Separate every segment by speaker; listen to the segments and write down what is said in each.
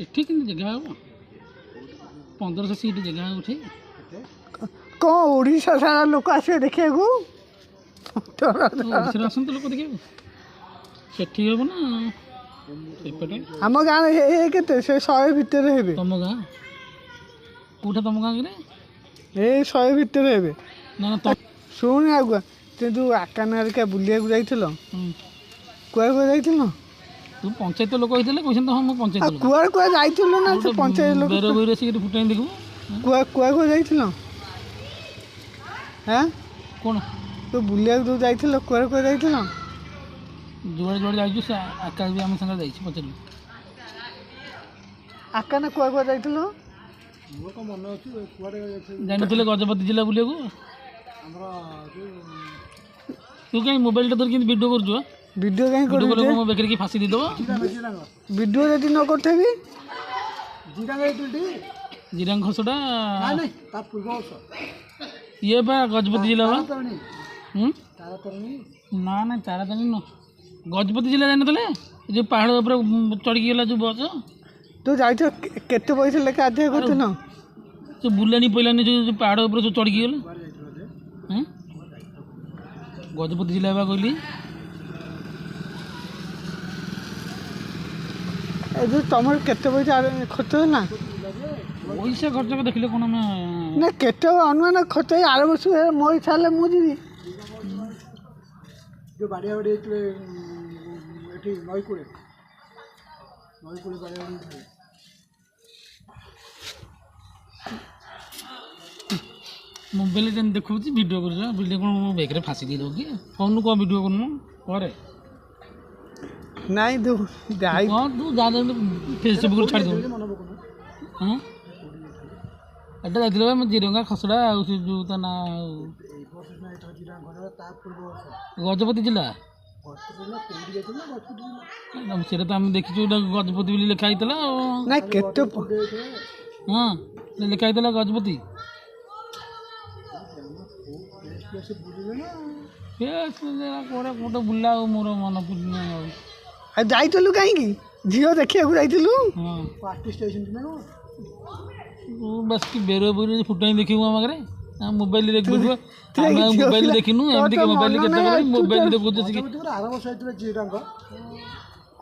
Speaker 1: ଏଠି କିନ୍ତୁ ଜାଗା ହେବ 1500 ସିଟ୍ ଜାଗା ହେବ ଏଠି।
Speaker 2: କ'ଣ ଓଡ଼ିଶା ସାରା ଲୋକ ଆସିବେ ଦେଖିବାକୁ?
Speaker 1: ଓଡ଼ିଶାରୁ ଆସନ୍ତୁ ଲୋକ ଦେଖିବାକୁ। ସେଠି ହେବ ନା ସେପଟେ?
Speaker 2: ଆମ ଗାଁରେ କେତେ ସେ 100 ଭିତରେ ହେବେ।
Speaker 1: ତମ ଗାଁ କେଉଁଟା ତମ ଗାଁ କିରେ?
Speaker 2: ଏଇ 100 ଭିତରେ ହେବେ।
Speaker 1: ନା ନା
Speaker 2: ଶୁଣି ଆଗୁଆ ସେ ଯେଉଁ ଆକାନ ହେରିକା ବୁଲିବାକୁ ଯାଇଥିଲ, କୁଆଡ଼େ କୁଆଡ଼େ ଯାଇଥିଲ?
Speaker 1: ତୁ ପଞ୍ଚାୟତ ଲୋକ ହେଇଥିଲେ କହିଛନ୍ତି ହଁ ମୁଁ ପଞ୍ଚାୟତ ଲୋକ।
Speaker 2: କୁଆଡ଼େ କୁଆଡ଼େ ଯାଇଥିଲ ନା ସେ ପଞ୍ଚାୟତ ଲୋକ?
Speaker 1: ବେର ବହିରେ ଆସିକି ଫୁଟାଇ ଦେଖିବୁ।
Speaker 2: କୁଆଡ଼େ ଯାଇଥିଲ? ହଁ
Speaker 1: କ'ଣ
Speaker 2: ତୁ ବୁଲିବାକୁ ଯେଉଁ ଯାଇଥିଲ କୁଆଡ଼େ କୁଆଡ଼େ ଯାଇଥିଲ?
Speaker 1: ଯୁଆଡ଼େ ଯୁଆଡ଼େ ଯାଇଛୁ ସେ ଆକାଶ ବି ଆମ ସାଙ୍ଗରେ ଯାଇଛି ପଚାରିବୁ।
Speaker 2: ଆକାନ କୁଆଡ଼େ କୁଆଡ଼େ ଯାଇଥିଲ?
Speaker 1: ଯାଇନଥିଲେ ଗଜପତି ଜିଲ୍ଲା ବୁଲିବାକୁ? ତୁ କାହିଁ ମୋବାଇଲଟା ଧରି କେମିତି ଭିଡ଼ିଓ କରୁଛୁ?
Speaker 2: ଭିଡ଼ିଓ କାହିଁ
Speaker 1: କରୁଛୁ?
Speaker 2: କରୁଛୁ?
Speaker 1: ମୋ ବେକରେ କି ଫାସି ଦେଇଦେବ।
Speaker 2: ଭିଡ଼ିଓ ଯଦି ନ କରିଥିବି
Speaker 1: ଜିରାଙ୍ଗ ଖସଡ଼ା ଇଏ ବା ଗଜପତି ଜିଲ୍ଲା ବା। ନା ନା ତାରାତାରିଣୀ ନୁହଁ, ଗଜପତି ଜିଲ୍ଲା ଯାଇନଥିଲେ ଯେଉଁ ପାହାଡ଼ ଉପରେ ଚଢ଼ିକି ଗଲା ଯେଉଁ ବସ୍।
Speaker 2: ତୁ ଯାଇଛ କେତେ ପଇସା ଲେଖା ଆଦାୟ କରିଥିଲ?
Speaker 1: ସେ ବୁଲାନି ପଇଲାନି ଯେଉଁ ପାହାଡ଼ ଉପରେ ସବୁ ଚଢ଼ିକି ଗଲା। ଗଜପତି ଜିଲ୍ଲା ବା କହିଲି।
Speaker 2: ଏ ଯେଉଁ ତମର କେତେ ପଇସା ଖର୍ଚ୍ଚ ହେଲା?
Speaker 1: ପଇସା ଖର୍ଚ୍ଚ ଦେଖିଲେ କ'ଣ ଆମେ
Speaker 2: ନା କେତେ ଅନୁମାନ ଖର୍ଚ୍ଚ ହେଇ ଆର ବର୍ଷ ମୋ ଇଚ୍ଛା ହେଲେ ମୁଁ ଯିବି। ଯେଉଁ ବାଡ଼ିଆ ବାଡ଼ି ହେଇଥିଲେ ଏଠି ନଈକୂଳେ ବାଡ଼ିଆ ବାଡ଼ି ହେଇଥିଲେ।
Speaker 1: ମୋବାଇଲରେ ଯେମିତି ଦେଖାଉଛି ଭିଡ଼ିଓ କରୁଛ, ଭିଡ଼ିଓ କ'ଣ ମୋ ବେକରେ ଫାସି ଦେଇଦେବ କି? କହୁନୁ କ'ଣ ଭିଡ଼ିଓ କରୁନୁ ପରେ?
Speaker 2: ନାଇଁ ତୁ ଯାଇ
Speaker 1: ହଁ ତୁ ଯା ଫେସବୁକ୍ରେ ଛାଡ଼ିଦେବୁ। ହଁ ଏଟା ଯାଇଥିଲେ ବା ଜିରଙ୍ଗା ଖସଡ଼ା ଆଉ ସେ ଯେଉଁ ତା ନାଁ ଗଜପତି ଜିଲ୍ଲା। ସେଇଟା ତ ଆମେ ଦେଖିଛୁ ଗଜପତି ବୋଲି ଲେଖା ହେଇଥିଲା ଆଉ।
Speaker 2: ନାଇଁ କେତେ
Speaker 1: ହଁ ଲେଖା ହେଇଥିଲା ଗଜପତି। କୋଉଟା ବୁଲା ଆଉ ମୋର ମନ ପଡ଼ୁନି ଆଉ।
Speaker 2: ଯାଇଥିଲୁ କାହିଁକି? ଝିଅ ଦେଖିବାକୁ ଯାଇଥିଲୁ?
Speaker 1: ହଁ ବାସ୍ କି ବେର ବହିରେ ଫୁଟାଇ ଦେଖିବୁ ଆମ ଆଗରେ? ମୋବାଇଲ ଦେଖୁଛୁ ଆମେ ଆଉ ମୋବାଇଲ ଦେଖିନୁ ଏମିତି ମୋବାଇଲ କେତେବେଳେ ମୋବାଇଲ ଦେଖୁଛୁ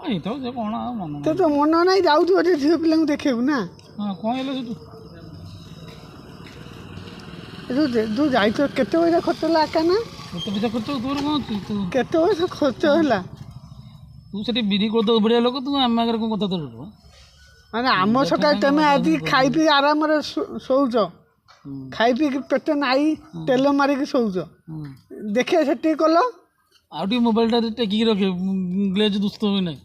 Speaker 1: ହେଇଥାଉ ସେ କ'ଣ ଆଉ ମନ
Speaker 2: ତ ମନ ନାହିଁ ଯାଉଥିବ ଯେ ଝିଅ ପିଲାଙ୍କୁ ଦେଖିବାକୁ ନା?
Speaker 1: ହଁ କ'ଣ ହେଲା ସେଠୁ?
Speaker 2: ତୁ ଯାଇଛ କେତେ ପଇସା ଖର୍ଚ୍ଚ ହେଲା ଆକାନା?
Speaker 1: କେତେ ପଇସା ଖର୍ଚ୍ଚ ତୋର କ'ଣ ଅଛି? ତୁ
Speaker 2: କେତେ ପଇସା ଖର୍ଚ୍ଚ ହେଲା?
Speaker 1: ତୁ ସେଠି ବିରି କରିଦେବୁ ବଢ଼ିଆ ଲୋକ, ତୁ ଆମ ଆଗରେ କ'ଣ କଥା ତୋର?
Speaker 2: ମାନେ ଆମ ସକାଳେ ତମେ ଆଜି ଖାଇ ପିଇ ଆରାମରେ ଶୋଉଛ, ଖାଇ ପିଇକି ପେଟ ନାଇ ତେଲ ମାରିକି ଶୋଉଛ, ଦେଖିବା ସେତିକି କଲ।
Speaker 1: ଆଉ ଟିକେ ମୋବାଇଲଟା ଟେକିକି ରଖେ, ଗ୍ଲେଜ୍ ଦୁଷ୍ଟ ହୁଏ ନାହିଁ।